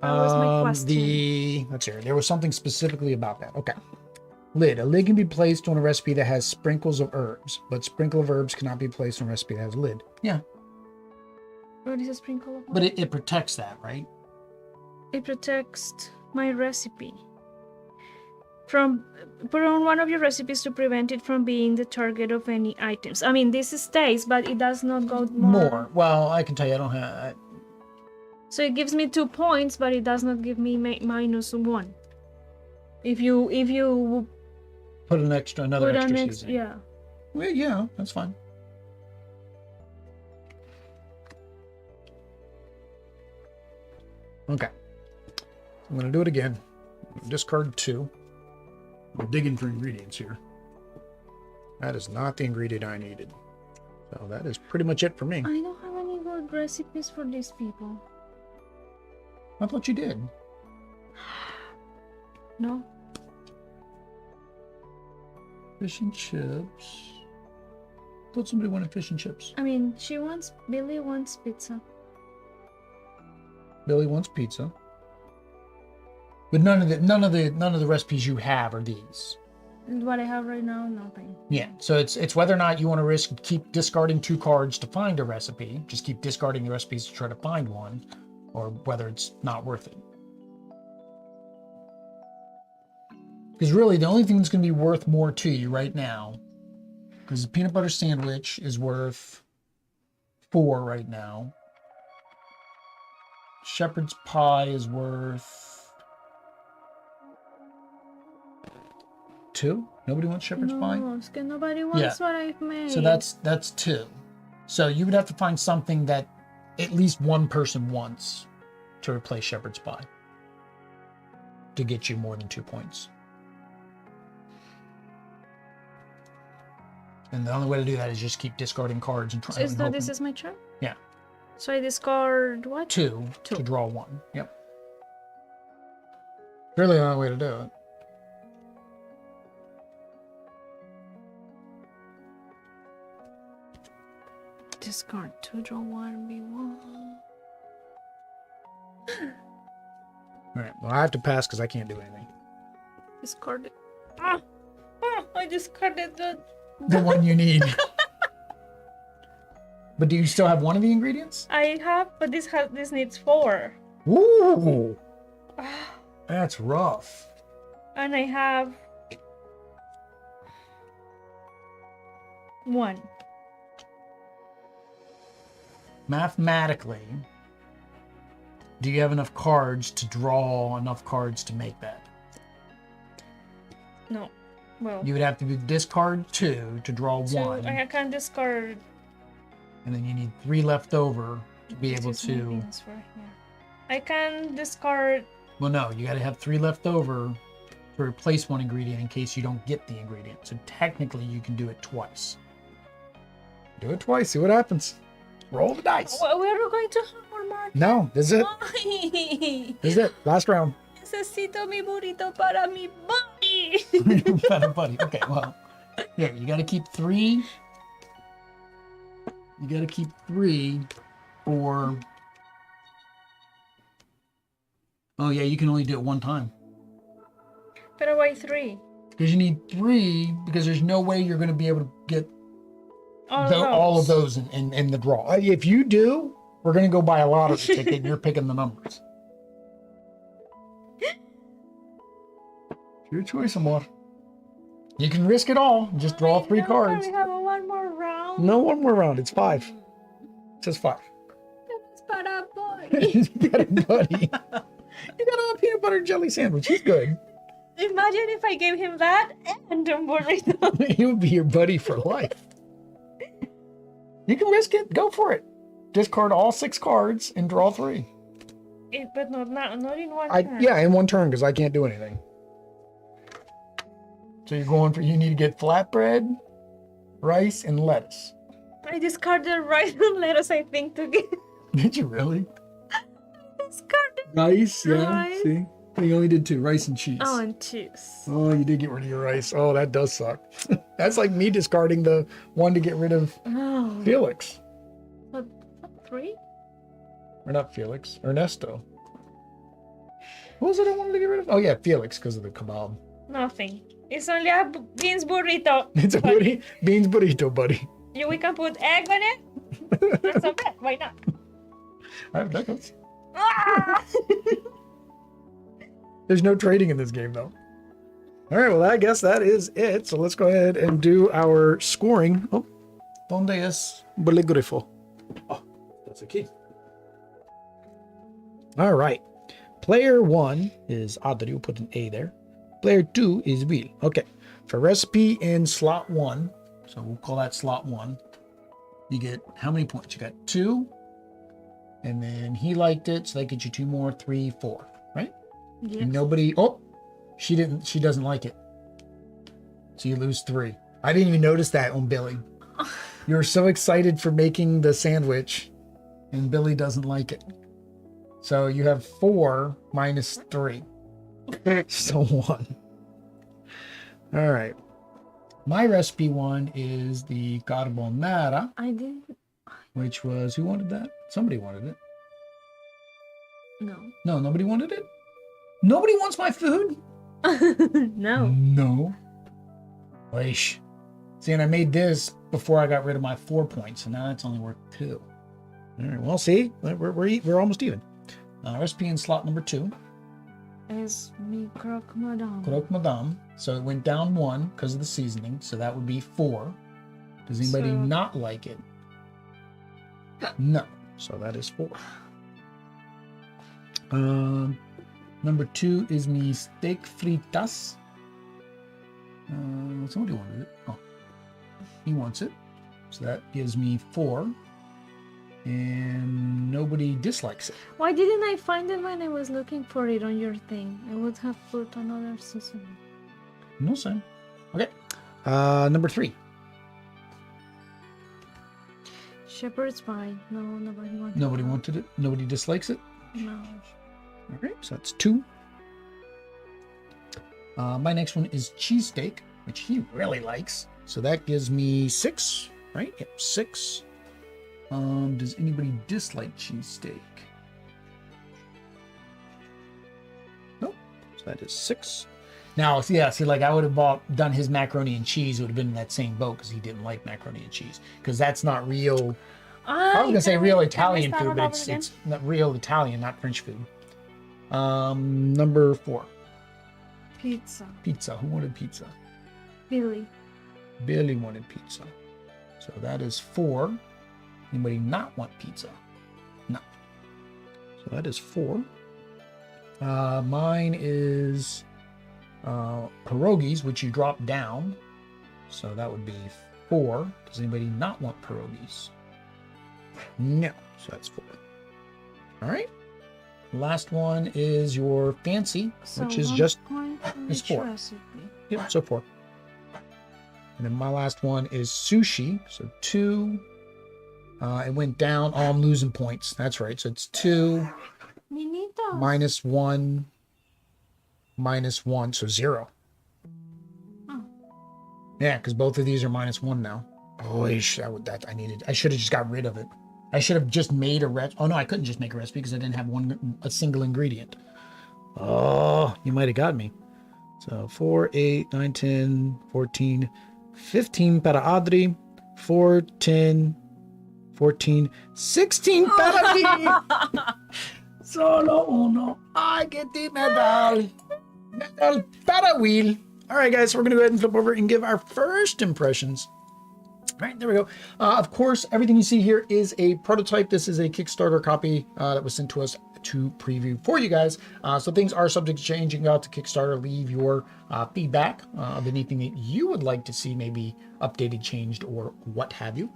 That was my question. Let's hear. There was something specifically about that. Okay. Lid. A lid can be placed on a recipe that has sprinkles of herbs, but sprinkle of herbs cannot be placed on a recipe that has a lid. Yeah. What is a sprinkle of herbs? But it protects that, right? It protects my recipe. Put on one of your recipes to prevent it from being the target of any items. I mean, this stays, but it does not go more. Well, I can tell you I don't have... So it gives me 2 points, but it does not give me minus 1. If you put another extra seasoning. Yeah. Well, yeah, that's fine. Okay. I'm going to do it again. Discard 2. We're digging for ingredients here. That is not the ingredient I needed. So that is pretty much it for me. I don't have any good recipes for these people. I thought you did. No. Fish and chips. I thought somebody wanted fish and chips. I mean, Billy wants pizza. Billy wants pizza. But none of the recipes you have are these. What I have right now, nothing. Yeah, so it's whether or not you want to keep discarding 2 cards to find a recipe, just keep discarding the recipes to try to find one, or whether it's not worth it. Because really, the only thing that's going to be worth more to you right now, because the peanut butter sandwich is worth 4 right now. Shepherd's pie is worth 2. Nobody wants shepherd's pie? No, it's 'cause nobody wants what I've made. So that's 2. So you would have to find something that at least one person wants to replace shepherd's pie to get you more than 2 points. And the only way to do that is just keep discarding cards and trying. So this is my turn? Yeah. So I discard what? 2 to draw 1. Yep. Really the only way to do it. Discard 2, draw 1, B1. Alright, well I have to pass because I can't do anything. Discard it. I discarded The one you need. But do you still have one of the ingredients? I have, but this needs 4. Ooh. That's rough. And I have 1. Mathematically, do you have enough cards to draw enough cards to make that? No. Well, You would have to discard 2 to draw 1. I can discard. And then you need 3 left over to be able This is my to... beans right here. I can discard. Well, no, you got to have 3 left over to replace one ingredient in case you don't get the ingredient. So technically, you can do it twice. Do it twice, see what happens. Roll the dice. We're going to have more mark. No, this is it. Ay, This is it. Last round. necesito mi burrito para mi body. Better buddy. Okay, well, here, you got to keep 3. You got to keep 3 for... Oh, yeah, you can only do it 1 time. Pero why 3? Because you need 3, because there's no way you're going to be able to get All of those in the draw. If you do, we're going to go buy a lottery ticket and you're picking the numbers. It's your choice, amor. You can risk it all. Just draw 3 cards. We have one more round. No, one more round. It's 5. It says 5. It's para boy. You got it, buddy. You got a peanut butter jelly sandwich. He's good. Imagine if I gave him that and a burrito. He would be your buddy for life. You can risk it. Go for it. Discard all 6 cards and draw 3. But not in one turn. Yeah, in 1 turn because I can't do anything. So you're going for, you need to get flatbread, rice, and lettuce. I discarded rice and lettuce, I think, to get. Did you really? Discarded Rice, yeah. Rice. See? You only did 2, rice and cheese. Oh, and cheese. Oh, you did get rid of your rice. Oh, that does suck. That's like me discarding the one to get rid of Oh. Felix. What, 3? Or not Felix, Ernesto. What was it I wanted to get rid of? Oh, yeah, Felix, because of the kebab. Nothing. It's only a beans burrito. It's a beans burrito, buddy. We can put egg on it. That's not bad. Why not? I have nuggets. Ah! There's no trading in this game, though. All right, well, I guess that is it. So let's go ahead and do our scoring. Oh, ¿dónde es bolígrafo? Oh, that's a key. All right. Player 1 is Adri. We'll put an A there. Player 2 is Will. Okay. For recipe in slot 1, so we'll call that slot 1, you get how many points? You got 2. And then he liked it, so that gets you 2 more, 3, 4, right? Yes. And nobody, oh, she doesn't like it. So you lose 3. I didn't even notice that on Billy. You were so excited for making the sandwich and Billy doesn't like it. So you have 4 minus 3. So 1. All right. My recipe 1 is the carbonara, I didn't. which was, who wanted that? Somebody wanted it. No. No, nobody wanted it? Nobody wants my food? No. No. Leash. See, and I made this before I got rid of my 4 points, and now it's only worth 2. All right, well, see, we're almost even. Recipe in slot number 2. Es mi croque madame. Croque Madame. So it went down 1 because of the seasoning. So that would be 4. Does anybody So- not like it? No. So that is 4. Number 2 is mi steak fritas. Somebody wanted it. Oh, he wants it. So that gives me 4. And nobody dislikes it. Why didn't I find it when I was looking for it on your thing? I would have put another season. No sé. Okay. Number 3. Shepherd's pie. No, nobody wanted Nobody that. wanted it. Nobody dislikes it. No. Okay, so that's 2. My next one is cheesesteak, which he really likes. So that gives me 6, right? Yep, 6. Does anybody dislike cheesesteak? Nope. So that is 6. Now, yeah, see, like I would have done his macaroni and cheese. It would have been in that same boat because he didn't like macaroni and cheese because that's not real. I was gonna say real Italian food, but it's not real Italian, not French food. Number 4. Pizza. Pizza. Who wanted pizza? Billy. Billy wanted pizza. So that is 4. Anybody not want pizza? No. So that is 4. Mine is pierogies, which you drop down. So that would be 4. Does anybody not want pierogies? No. So that's 4. All right. Last one is your fancy, which is just is 4. Recipe. Yep, so 4. And then my last one is sushi. So 2. It went down. Oh, I'm losing points. That's right. So it's 2 Ninito. minus 1 minus 1. So 0. Oh. Yeah, because both of these are minus 1 now. Oh, I should have just got rid of it. I should have just made a recipe. Oh, no, I couldn't just make a recipe because I didn't have a single ingredient. Oh, you might have got me. So 4, 8, 9, 10, 14, 15 para Adri, 4, 10, 14, 16 para me. Solo uno. I get the medal. Medal para Will. All right, guys, so we're going to go ahead and flip over and give our first impressions. All right, there we go. Of course, everything you see here is a prototype. This is a Kickstarter copy that was sent to us to preview for you guys. So things are subject to changing. Go out to Kickstarter, leave your feedback of anything that you would like to see maybe updated, changed, or what have you.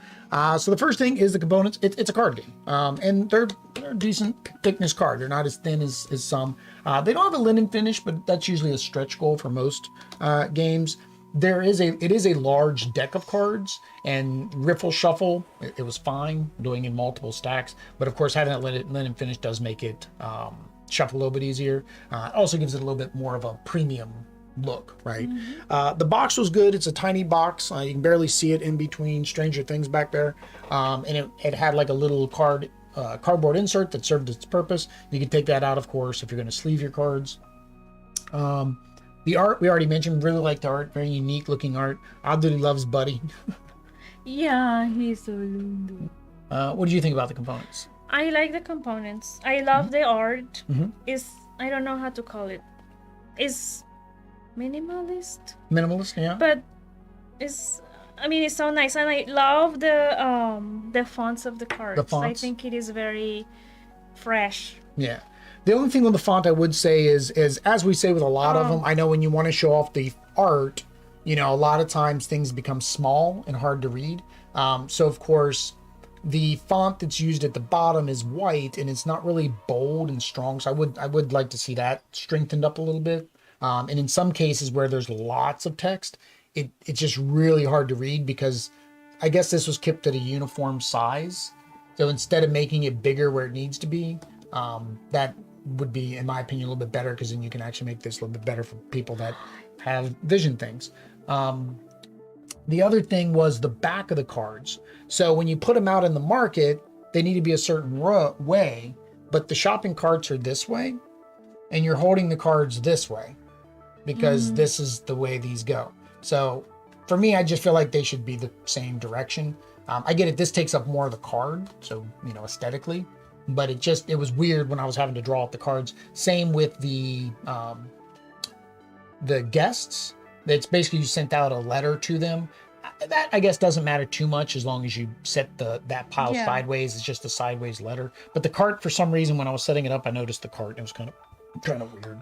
So the first thing is the components. It's a card game, and they're a decent thickness card. They're not as thin as some. They don't have a linen finish, but that's usually a stretch goal for most games. It is a large deck of cards, and riffle shuffle, it was fine doing in multiple stacks, but of course having that linen finish does make it shuffle a little bit easier. It also gives it a little bit more of a premium look, right? The box was good. It's a tiny box. You can barely see it in between Stranger Things back there, and it had like a little cardboard insert that served its purpose. You can take that out, of course, if you're going to sleeve your cards. The art, we already mentioned, really like the art, very unique looking art. Adri loves Buddy. Yeah, he's so lindo. What do you think about the components? I like the components. I love the art. I don't know how to call it. It's minimalist. Minimalist, yeah. But it's so nice, and I love the fonts of the cards. The fonts? I think it is very fresh. Yeah. The only thing with the font I would say is as we say with a lot of them, I know when you want to show off the art, a lot of times things become small and hard to read. So of course, the font that's used at the bottom is white and it's not really bold and strong. So I would like to see that strengthened up a little bit. And in some cases where there's lots of text, it's just really hard to read because I guess this was kept at a uniform size. So instead of making it bigger where it needs to be, that would be, in my opinion, a little bit better because then you can actually make this a little bit better for people that have vision things. The other thing was the back of the cards. So when you put them out in the market, they need to be a certain way, but the shopping carts are this way and you're holding the cards this way because this is the way these go. So for me, I just feel like they should be the same direction. I get it. This takes up more of the card. So, aesthetically, but it was weird when I was having to draw up the cards. Same with the guests. It's basically you sent out a letter to them. That I guess doesn't matter too much as long as you set that pile sideways. It's just a sideways letter. But the cart, for some reason, when I was setting it up, I noticed the cart and it was kind of weird.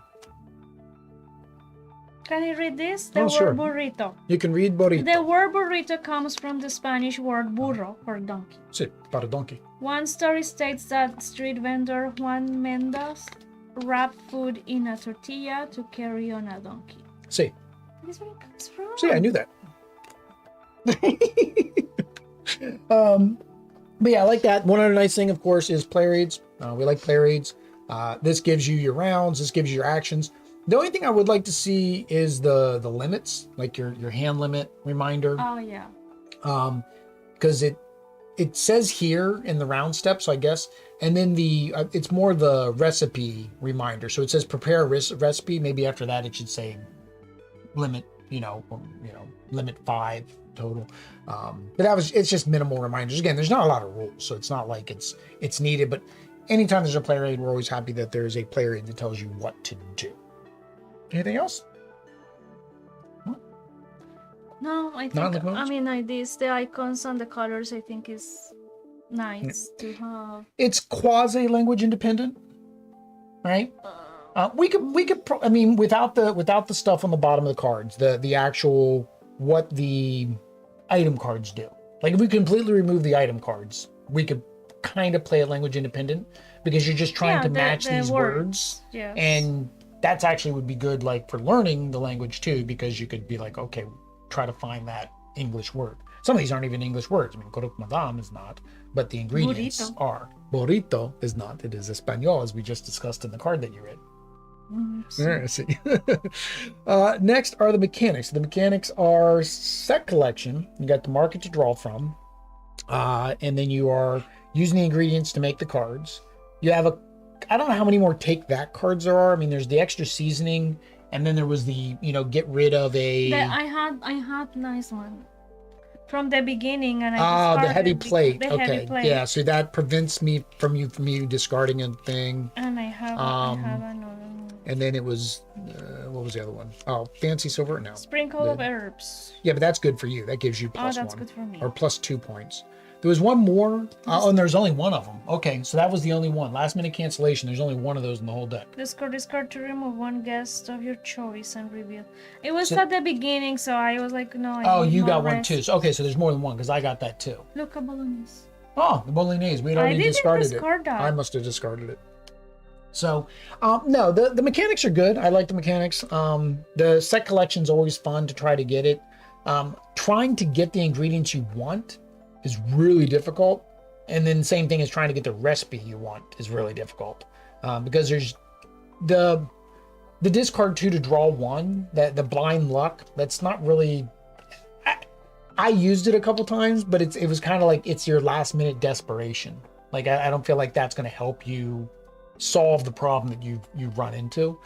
Can you read this? The word sure. burrito. You can read burrito. The word burrito comes from the Spanish word burro, or donkey. Sí, para donkey. One story states that street vendor Juan Mendoz wrapped food in a tortilla to carry on a donkey. Sí. That is where it comes from. Sí, I knew that. But yeah, I like that. One other nice thing, of course, is play reads. We like play reads. This gives you your rounds. This gives you your actions. The only thing I would like to see is the limits, like your hand limit reminder. Oh yeah. Because it says here in the round steps, I guess, and then it's more the recipe reminder. So it says prepare a recipe. Maybe after that it should say limit, limit 5 total. But it's just minimal reminders. Again, there's not a lot of rules, so it's not like it's needed. But anytime there's a player aid, we're always happy that there's a player aid that tells you what to do. Anything else? No, I think. The icons and the colors, I think, is nice to have. It's quasi language independent, right? We could. Without the stuff on the bottom of the cards, the actual what the item cards do. Like if we completely remove the item cards, we could kind of play it language independent because you're just trying to match these words. Yes. And that's actually would be good, like for learning the language too, because you could be like, okay, try to find that English word. Some of these aren't even English words. I mean, croque madame is not, but the ingredients are. Burrito is not. It is Espanol, as we just discussed in the card that you read. See. Next are the mechanics. The mechanics are set collection. You got the market to draw from, and then you are using the ingredients to make the cards. You have I don't know how many more take that cards there are. I mean, there's the extra seasoning, and then there was the get rid of a. I had nice one from the beginning, and the heavy plate. The okay, heavy plate. Yeah. So that prevents me from you discarding a thing. And I have another one. And then it was what was the other one? Oh, fancy silver. No. Sprinkle of herbs. Yeah, but that's good for you. That gives you plus that's 1. Good for me. Or plus 2 points. There was one more. And there's only one of them. Okay, so that was the only one. Last minute cancellation. There's only one of those in the whole deck. Discard to remove one guest of your choice and reveal. It was at the beginning, so I was like, no. You got one too. So, okay, so there's more than one because I got that too. Look, a bolognese. Oh, the bolognese. We'd already discarded it. That. I must have discarded it. So, no, the mechanics are good. I like the mechanics. The set collection's always fun to try to get it. Trying to get the ingredients you want is really difficult. And then same thing as trying to get the recipe you want is really difficult. Because there's the discard 2 to draw 1, that the blind luck, that's not really... I used it a couple times, but it was kind of like it's your last minute desperation. Like I don't feel like that's going to help you solve the problem that you run into.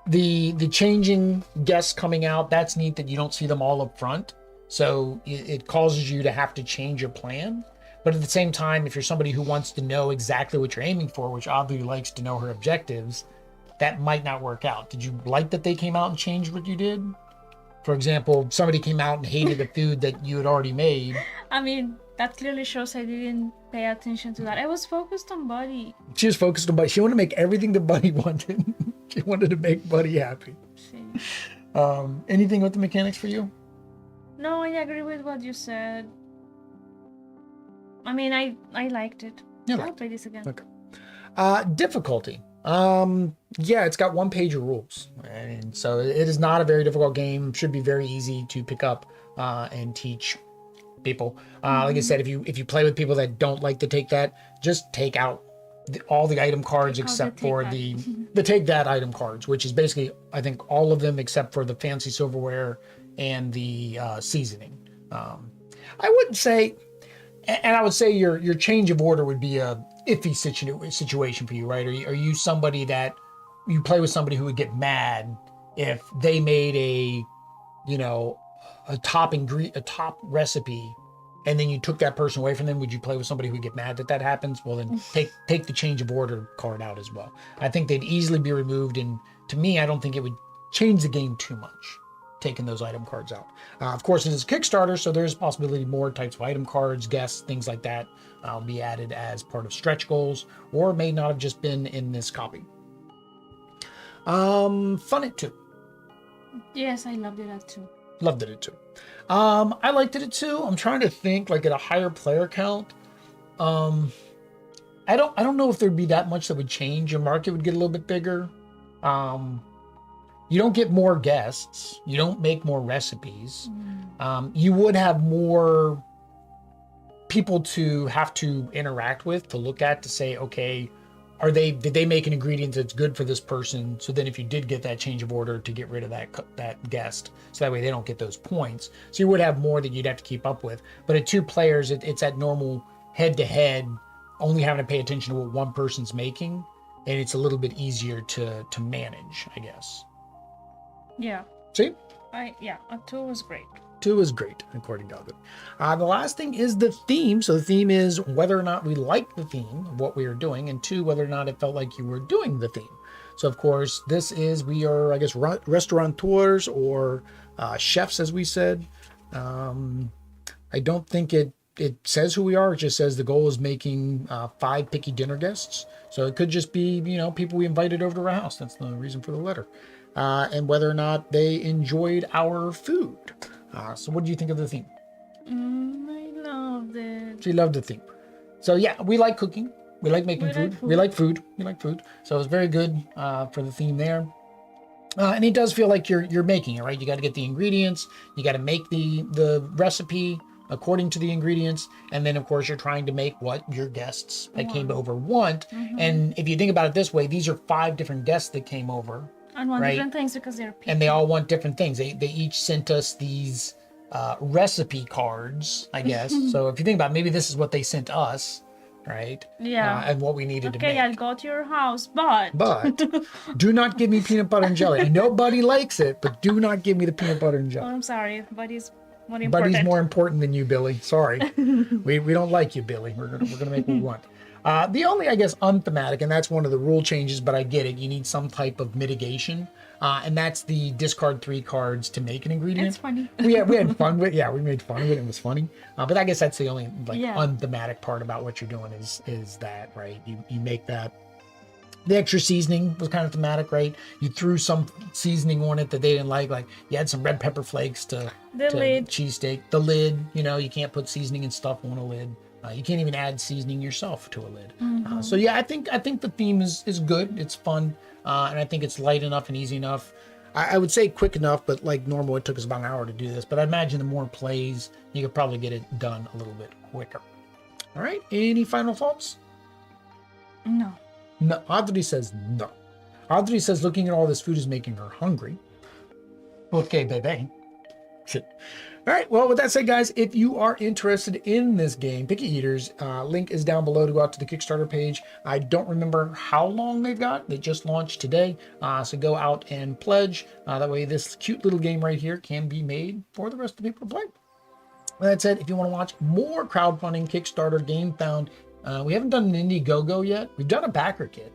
The changing guests coming out, that's neat that you don't see them all up front. So it causes you to have to change your plan. But at the same time, if you're somebody who wants to know exactly what you're aiming for, which Audrey likes to know her objectives, that might not work out. Did you like that they came out and changed what you did? For example, somebody came out and hated the food that you had already made. I mean, that clearly shows I didn't pay attention to that. I was focused on Buddy. She was focused on Buddy. She wanted to make everything that Buddy wanted. She wanted to make Buddy happy. Anything with the mechanics for you? No, I agree with what you said. I mean, I liked it. I'll play this again. Okay. Difficulty. It's got 1 page of rules. And so it is not a very difficult game. Should be very easy to pick up and teach people. Like I said, if you play with people that don't like to take that, just take out all the item cards except for the take that item cards, which is basically, I think, all of them except for the fancy silverware and the seasoning. I wouldn't say, and I would say your change of order would be a iffy situation for you, right? Are you somebody that you play with somebody who would get mad if they made a top recipe and then you took that person away from them, would you play with somebody who would get mad that happens? Well, then take the change of order card out as well. I think they'd easily be removed, and to me, I don't think it would change the game too much, taking those item cards out. Of course, it is Kickstarter, so there's a possibility more types of item cards, guests, things like that will be added as part of stretch goals, or may not have just been in this copy. Fun it too. Yes, I loved it too. Loved it too. I liked it too. I'm trying to think, like, at a higher player count. I don't know if there'd be that much that would change. Your market would get a little bit bigger. You don't get more guests. You don't make more recipes. You would have more people to have to interact with, to look at, to say, okay, did they make an ingredient that's good for this person? So then if you did get that change of order, to get rid of that guest, so that way they don't get those points. So you would have more that you'd have to keep up with. But at 2 players, it's that normal head-to-head, only having to pay attention to what one person's making, and it's a little bit easier to manage, I guess. Yeah. See? Yeah, a 2 was great. 2 is great, according to Alvin. The last thing is the theme. So the theme is whether or not we like the theme of what we are doing, and 2, whether or not it felt like you were doing the theme. So of course, we are, I guess, restaurateurs or chefs, as we said. I don't think it says who we are. It just says the goal is making 5 picky dinner guests. So it could just be, people we invited over to our house. That's the reason for the letter. And whether or not they enjoyed our food. So what do you think of the theme? I loved it. She loved the theme. So yeah, we like cooking. We like making food. We like food. We like food. So it's very good for the theme there. And it does feel like you're making it, right? You got to get the ingredients. You got to make the recipe according to the ingredients. And then, of course, you're trying to make what your guests that came over want. And if you think about it this way, these are 5 different guests that came over. And want different things because they're picky. And they all want different things. They each sent us these recipe cards, I guess. So if you think about it, maybe this is what they sent us, right? Yeah. And what we needed to make. Okay, I'll go to your house, but do not give me peanut butter and jelly. I know Buddy likes it, but do not give me the peanut butter and jelly. Oh, I'm sorry. Buddy's more important. Buddy's more important than you, Billy. Sorry. we don't like you, Billy. We're gonna make what we want. The only, I guess, unthematic, and that's one of the rule changes, but I get it. You need some type of mitigation, and that's the discard 3 cards to make an ingredient. It's funny. we had fun with it. Yeah, we made fun of it. It was funny. But I guess that's the only unthematic part about what you're doing is that, right? You make that. The extra seasoning was kind of thematic, right? You threw some seasoning on it that they didn't like you had some red pepper flakes to lid. Cheesesteak. The lid, you can't put seasoning and stuff on a lid. You can't even add seasoning yourself to a lid. So yeah, I think the theme is good. It's fun, and I think it's light enough and easy enough. I would say quick enough, but like normal, it took us about an hour to do this. But I imagine the more plays, you could probably get it done a little bit quicker. All right. Any final thoughts? No. No. Audrey says no. Audrey says looking at all this food is making her hungry. Okay, baby. All right, well, with that said, guys, if you are interested in this game, Picky Eaters, link is down below to go out to the Kickstarter page. I don't remember how long they've got. They just launched today, so go out and pledge. That way this cute little game right here can be made for the rest of the people to play. With that said, if you want to watch more crowdfunding, Kickstarter, GameFound, we haven't done an Indiegogo yet. We've done a backer kit.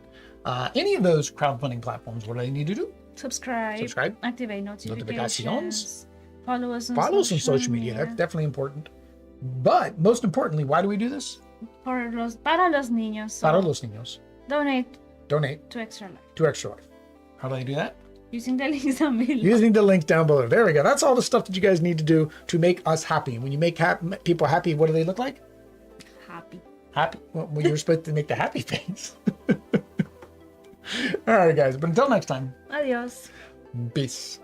Any of those crowdfunding platforms, what do they need to do? Subscribe. Activate notifications. Follow us on social media. That's definitely important. But most importantly, why do we do this? Para los niños. So Para los niños. Donate To Extra Life. To Extra Life. How do they do that? Using the links down below. Using the links down below. There we go. That's all the stuff that you guys need to do to make us happy. When you make people happy, what do they look like? Happy. Well, you're supposed to make the happy face. All right, guys. But until next time. Adios. Peace.